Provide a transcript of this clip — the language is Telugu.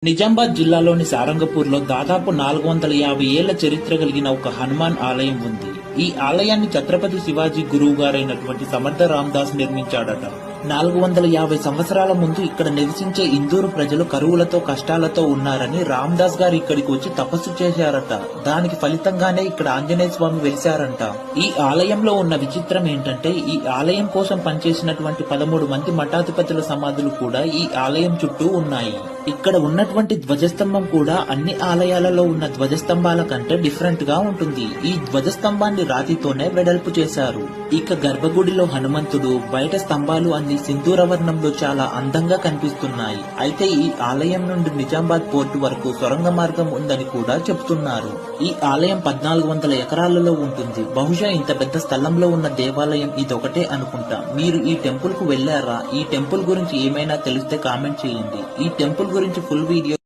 నిజామాబాద్ జిల్లాలోని సారంగపూర్లో దాదాపు 450 ఏళ్ల చరిత్ర కలిగిన ఒక హనుమాన్ ఆలయం ఉంది. ఈ ఆలయాన్ని ఛత్రపతి శివాజీ గురువు గారైనటువంటి సమర్థ రామదాస్ నిర్మించాడట. 450 సంవత్సరాల ముందు ఇక్కడ నివసించే ఇందూరు ప్రజలు కరువులతో కష్టాలతో ఉన్నారని రామదాస్ గారు ఇక్కడికి వచ్చి తపస్సు చేశారట. దానికి ఫలితంగానే ఇక్కడ ఆంజనేయ స్వామి వెలిశారంట. ఈ ఆలయంలో ఉన్న విచిత్రం ఏంటంటే ఈ ఆలయం కోసం పనిచేసినటువంటి 13 మంది మఠాధిపతుల సమాధులు కూడా ఈ ఆలయం చుట్టూ ఉన్నాయి. ఇక్కడ ఉన్నటువంటి ధ్వజస్తంభం కూడా అన్ని ఆలయాలలో ఉన్న ధ్వజస్తంభాల కంటే డిఫరెంట్ గా ఉంటుంది. ఈ ధ్వజస్తంభాన్ని రాతితోనే వెడల్పు చేశారు. ఇక గర్భగుడిలో హనుమంతుడు, బయట స్తంభాలు అన్ని సింధూరవర్ణంలో చాలా అందంగా కనిపిస్తున్నాయి. అయితే ఈ ఆలయం నుండి నిజామాబాద్ పోర్టు వరకు సొరంగ మార్గం ఉందని కూడా చెబుతున్నారు. ఈ ఆలయం 1400 ఎకరాలలో ఉంటుంది. బహుశా ఇంత పెద్ద స్థలంలో ఉన్న దేవాలయం ఇదొకటే అనుకుంటా. మీరు ఈ టెంపుల్ కు వెళ్లారా? ఈ టెంపుల్ గురించి ఏమైనా తెలిస్తే కామెంట్ చేయండి. ఈ టెంపుల్ గురించి ఫుల్ వీడియో